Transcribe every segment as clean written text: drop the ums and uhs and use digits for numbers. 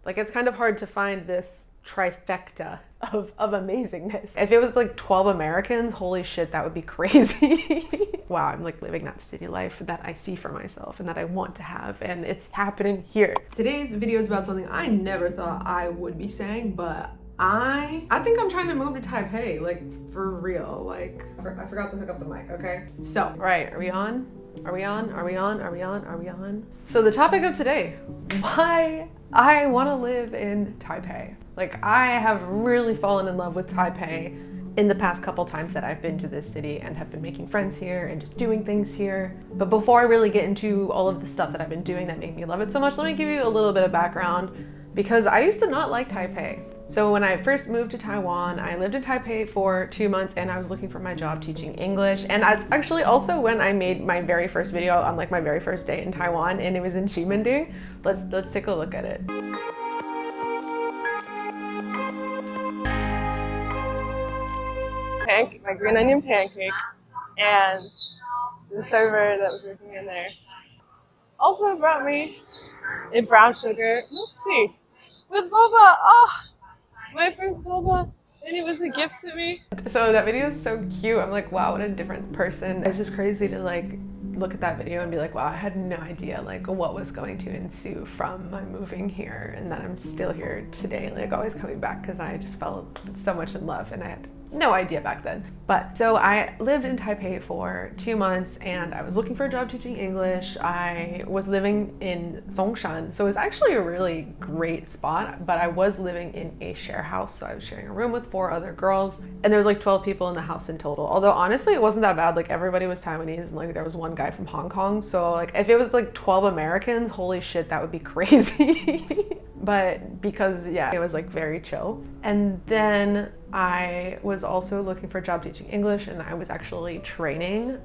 Like, it's kind of hard to find this trifecta of amazingness. If it was like 12 Americans, holy shit, that would be crazy. Wow, I'm like living that city life that I see for myself and that I want to have, and it's happening here. Today's video is about something I never thought I would be saying, but I think I'm trying to move to Taipei, like for real. Like, I forgot to hook up the mic, okay? So, right, are we on? Are we on? Are we on? Are we on? Are we on? So the topic of today, why I want to live in Taipei. Like, I have really fallen in love with Taipei in the past couple times that I've been to this city and have been making friends here and just doing things here. But before I really get into all of the stuff that I've been doing that made me love it so much, let me give you a little bit of background, because I used to not like Taipei. So when I first moved to Taiwan, I lived in Taipei for 2 months and I was looking for my job teaching English. And that's actually also when I made my very first video on like my very first day in Taiwan, and it was in Ximending. Let's take a look at it. My green onion pancake, and the server that was working in there also brought me a brown sugar milk tea with boba. Oh, my first boba, and it was a gift to me. So that video is so cute. I'm like, wow, what a different person. It's just crazy to like look at that video and be like, wow, I had no idea like what was going to ensue from my moving here, and that I'm still here today, like always coming back, because I just felt so much in love and I had no idea back then. But so I lived in Taipei for 2 months and I was looking for a job teaching English. I was living in Songshan, so it was actually a really great spot, but I was living in a share house. So I was sharing a room with 4 other girls, and there was like 12 people in the house in total. Although honestly, it wasn't that bad. Like, everybody was Taiwanese and like there was one guy from Hong Kong. So like if it was like 12 Americans, holy shit, that would be crazy. But because, yeah, it was like very chill. And then I was also looking for a job teaching English, and I was actually training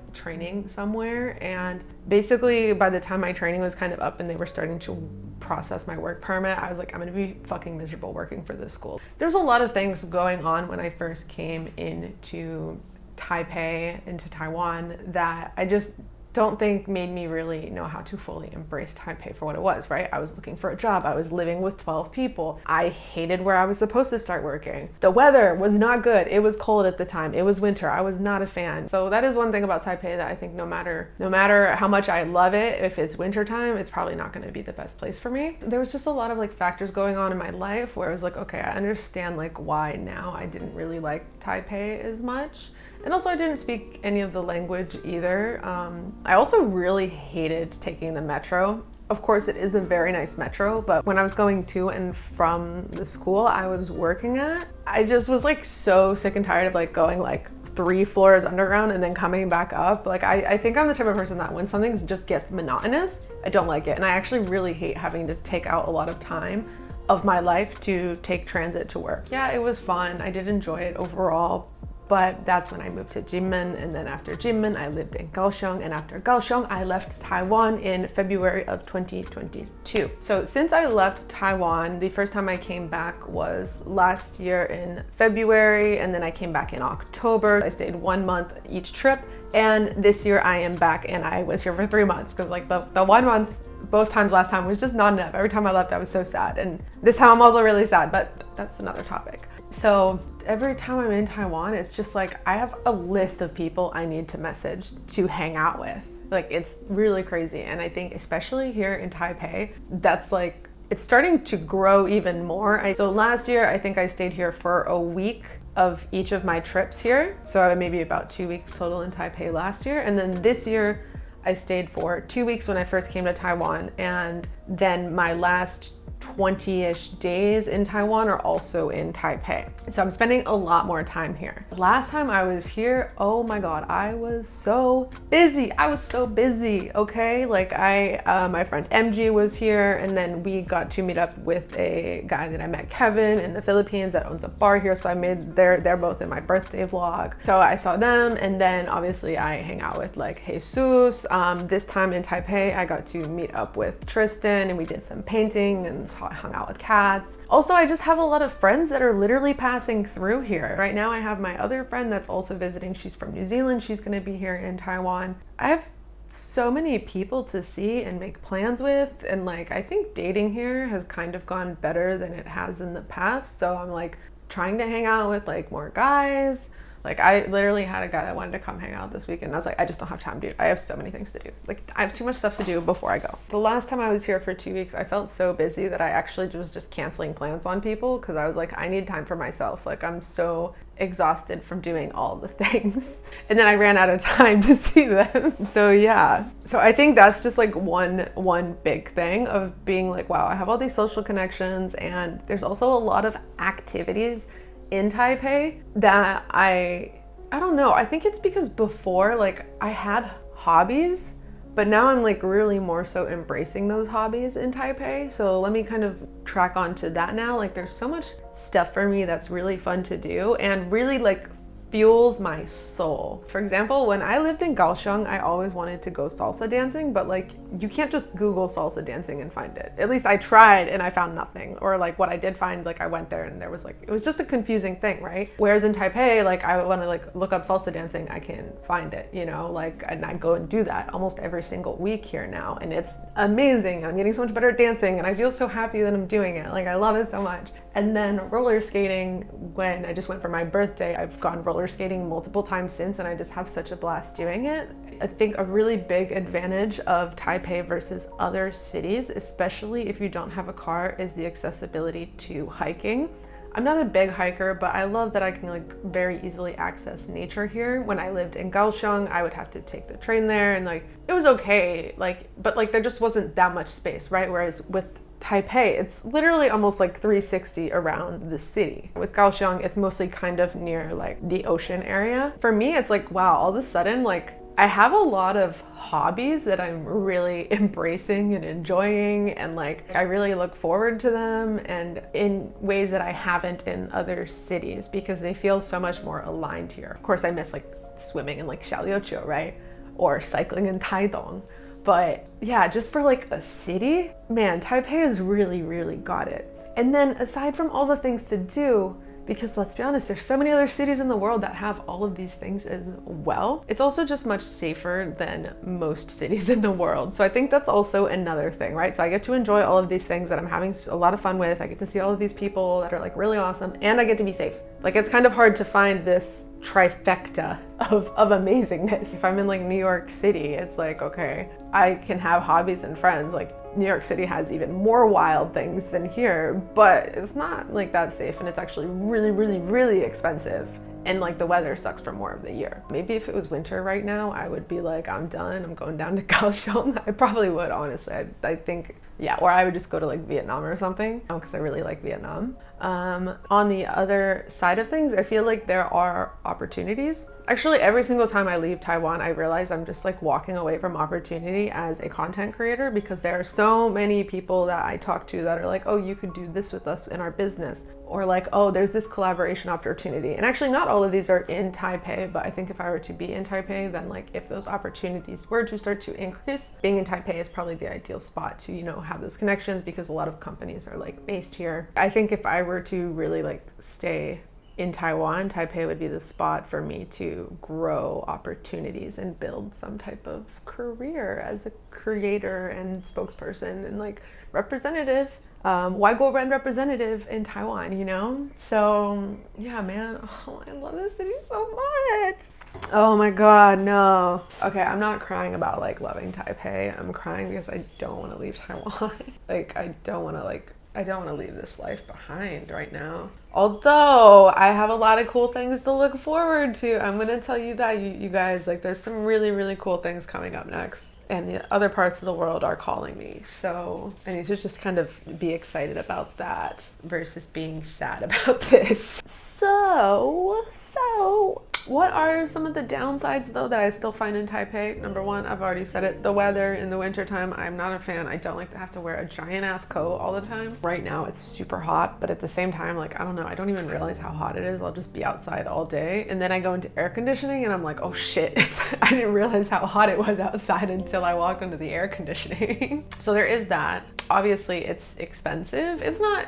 somewhere. And basically by the time my training was kind of up and they were starting to process my work permit, I was like, I'm gonna be fucking miserable working for this school. There's a lot of things going on when I first came into Taipei, into Taiwan, that I just don't think made me really know how to fully embrace Taipei for what it was, right? I was looking for a job. I was living with 12 people. I hated where I was supposed to start working. The weather was not good. It was cold at the time. It was winter. I was not a fan. So that is one thing about Taipei that I think no matter how much I love it, if it's wintertime, it's probably not going to be the best place for me. There was just a lot of like factors going on in my life where I was like, okay, I understand like why now I didn't really like Taipei as much. And also I didn't speak any of the language either. I also really hated taking the metro. Of course, it is a very nice metro, but when I was going to and from the school I was working at, I just was like so sick and tired of like going like 3 floors underground and then coming back up. Like I think I'm the type of person that when something just gets monotonous, I don't like it. And I actually really hate having to take out a lot of time of my life to take transit to work. Yeah, it was fun. I did enjoy it overall. But that's when I moved to Jinmen, and then after Jinmen, I lived in Kaohsiung, and after Kaohsiung, I left Taiwan in February of 2022. So since I left Taiwan, the first time I came back was last year in February, and then I came back in October. I stayed 1 month each trip, and this year I am back, and I was here for 3 months, because like the 1 month both times last time was just not enough. Every time I left, I was so sad, and this time I'm also really sad, but that's another topic. So every time I'm in Taiwan, it's just like I have a list of people I need to message to hang out with. Like, it's really crazy. And I think especially here in Taipei, that's like, it's starting to grow even more. So last year, I think I stayed here for a week of each of my trips here. So maybe about 2 weeks total in Taipei last year. And then this year, I stayed for 2 weeks when I first came to Taiwan. And then my last 20-ish days in Taiwan are also in Taipei. So I'm spending a lot more time here. Last time I was here, oh my God, I was so busy. Okay? Like my friend MG was here, and then we got to meet up with a guy that I met, Kevin, in the Philippines, that owns a bar here. So they're both in my birthday vlog. So I saw them, and then obviously I hang out with like Jesus. This time in Taipei, I got to meet up with Tristan, and we did some painting and hung out with cats. Also, I just have a lot of friends that are literally passing through here. Right now I have my other friend that's also visiting. She's from New Zealand. She's gonna be here in Taiwan. I have so many people to see and make plans with, and like I think dating here has kind of gone better than it has in the past. So I'm like trying to hang out with like more guys. Like I literally had a guy that wanted to come hang out this weekend. And I was like, I just don't have time, dude. I have so many things to do. Like I have too much stuff to do before I go. The last time I was here for 2 weeks, I felt so busy that I actually was just canceling plans on people because I was like, I need time for myself. Like I'm so exhausted from doing all the things. And then I ran out of time to see them. So yeah. So I think that's just like one big thing of being like, wow, I have all these social connections, and there's also a lot of activities in Taipei that I don't know. I think it's because before, like I had hobbies, but now I'm like really more so embracing those hobbies in Taipei. So let me kind of track onto that now. Like there's so much stuff for me that's really fun to do and really like fuels my soul. For example, when I lived in Kaohsiung, I always wanted to go salsa dancing, but like you can't just Google salsa dancing and find it. At least I tried and I found nothing. Or like what I did find, like I went there and there was like, it was just a confusing thing, right? Whereas in Taipei, like I want to like look up salsa dancing, I can find it, you know, like, and I go and do that almost every single week here now. And it's amazing. I'm getting so much better at dancing and I feel so happy that I'm doing it. Like I love it so much. And then roller skating, when I just went for my birthday, I've gone roller skating multiple times since, and I just have such a blast doing it. I think a really big advantage of Taipei versus other cities, especially if you don't have a car, is the accessibility to hiking. I'm not a big hiker, but I love that I can like very easily access nature here. When I lived in Kaohsiung, I would have to take the train there, and like it was okay, like, but like there just wasn't that much space, right? Whereas with Taipei, it's literally almost like 360 around the city. With Kaohsiung, it's mostly kind of near like the ocean area. For me, it's like, wow, all of a sudden, like I have a lot of hobbies that I'm really embracing and enjoying, and like I really look forward to them, and in ways that I haven't in other cities because they feel so much more aligned here. Of course, I miss like swimming in like Xiaoliuqiu, right? Or cycling in Taidong. But yeah, just for like a city, man, Taipei has really, really got it. And then aside from all the things to do, because let's be honest, there's so many other cities in the world that have all of these things as well, it's also just much safer than most cities in the world. So I think that's also another thing, right? So I get to enjoy all of these things that I'm having a lot of fun with. I get to see all of these people that are like really awesome, and I get to be safe. Like it's kind of hard to find this trifecta of amazingness. If I'm in like New York City, it's like, okay, I can have hobbies and friends. Like New York City has even more wild things than here, but it's not like that safe, and it's actually really, really, really expensive. And like the weather sucks for more of the year. Maybe if it was winter right now, I would be like, I'm done, I'm going down to Kaohsiung. I probably would, honestly. I think, yeah, or I would just go to like Vietnam or something, because I really like Vietnam. On the other side of things, I feel like there are opportunities. Actually, every single time I leave Taiwan, I realize I'm just like walking away from opportunity as a content creator, because there are so many people that I talk to that are like, oh, you could do this with us in our business. Or like, oh, there's this collaboration opportunity. And actually not all of these are in Taipei, but I think if I were to be in Taipei, then like if those opportunities were to start to increase, being in Taipei is probably the ideal spot to, you know, have those connections, because a lot of companies are like based here. I think if I were to really like stay in Taiwan, Taipei would be the spot for me to grow opportunities and build some type of career as a creator and spokesperson and like representative. Why go brand representative in Taiwan, you know? So yeah, man, oh, I love this city so much. Oh my God, no. Okay, I'm not crying about like loving Taipei. I'm crying because I don't want to leave Taiwan. Like, I don't want to leave this life behind right now. Although I have a lot of cool things to look forward to. I'm going to tell you that, you guys, like there's some really, really cool things coming up next. And the other parts of the world are calling me. So I need to just kind of be excited about that versus being sad about this. So what are some of the downsides though that I still find in Taipei? Number one, I've already said it, the weather in the wintertime. I'm not a fan. I don't like to have to wear a giant ass coat all the time. Right now it's super hot, but at the same time, like, I don't know, I don't even realize how hot it is. I'll just be outside all day. And then I go into air conditioning and I'm like, oh shit, I didn't realize how hot it was outside until I walked into the air conditioning. So there is that. Obviously it's expensive. It's not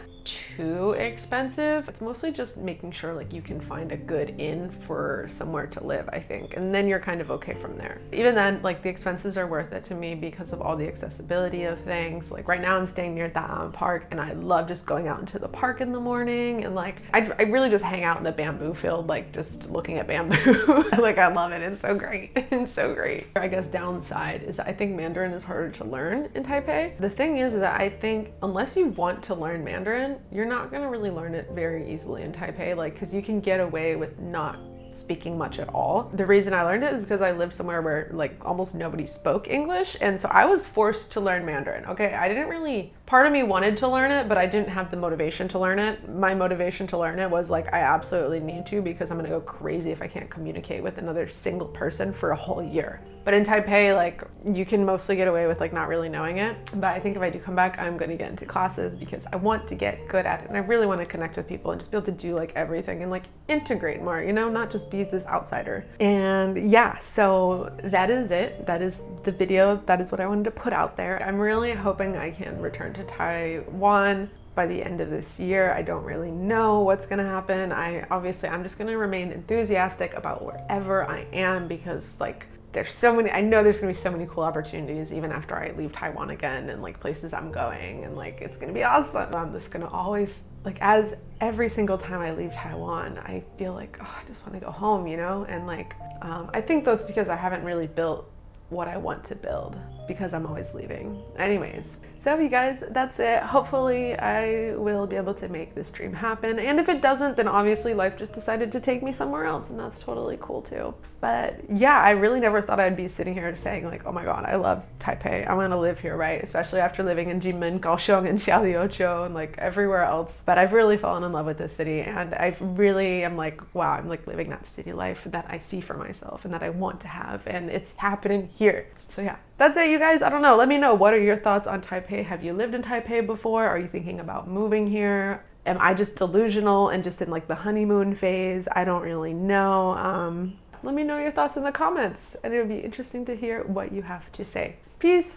too expensive. It's mostly just making sure like you can find a good inn for somewhere to live, I think. And then you're kind of okay from there. Even then, like the expenses are worth it to me because of all the accessibility of things. Like right now I'm staying near Taiwan Park and I love just going out into the park in the morning and like I really just hang out in the bamboo field, like just looking at bamboo. Like I love it. It's so great. It's so great. I guess downside is that I think Mandarin is harder to learn in Taipei. The thing is that I think unless you want to learn Mandarin, you're not gonna really learn it very easily in Taipei, like because you can get away with not speaking much at all. The reason I learned it is because I lived somewhere where like almost nobody spoke English, and so I was forced to learn Mandarin. Okay, I didn't really, part of me wanted to learn it, but I didn't have the motivation to learn it. My motivation to learn it was like, I absolutely need to because I'm gonna go crazy if I can't communicate with another single person for a whole year. But in Taipei, like you can mostly get away with like not really knowing it. But I think if I do come back, I'm gonna get into classes because I want to get good at it. And I really want to connect with people and just be able to do like everything and like integrate more, you know, not just be this outsider. And yeah, so that is it. That is the video. That is what I wanted to put out there. I'm really hoping I can return to Taiwan by the end of this year. I don't really know what's gonna happen. I'm just gonna remain enthusiastic about wherever I am because like, there's so many, I know there's gonna be so many cool opportunities even after I leave Taiwan again and like places I'm going and like it's gonna be awesome. I'm just gonna always, like as every single time I leave Taiwan, I feel like, oh, I just wanna go home, you know? And like, I think that's because I haven't really built what I want to build because I'm always leaving. Anyways, so you guys, that's it. Hopefully I will be able to make this dream happen. And if it doesn't, then obviously life just decided to take me somewhere else and that's totally cool too. But yeah, I really never thought I'd be sitting here saying like, oh my God, I love Taipei. I want to live here, right? Especially after living in Jinmen, Kaohsiung, and Xiaoliuqiu and like everywhere else. But I've really fallen in love with this city and I really am like, wow, I'm like living that city life that I see for myself and that I want to have, and it's happening here. So yeah, that's it, you guys. I don't know. Let me know. What are your thoughts on Taipei? Have you lived in Taipei before? Are you thinking about moving here? Am I just delusional and just in like the honeymoon phase? I don't really know. Let me know your thoughts in the comments and it would be interesting to hear what you have to say. Peace.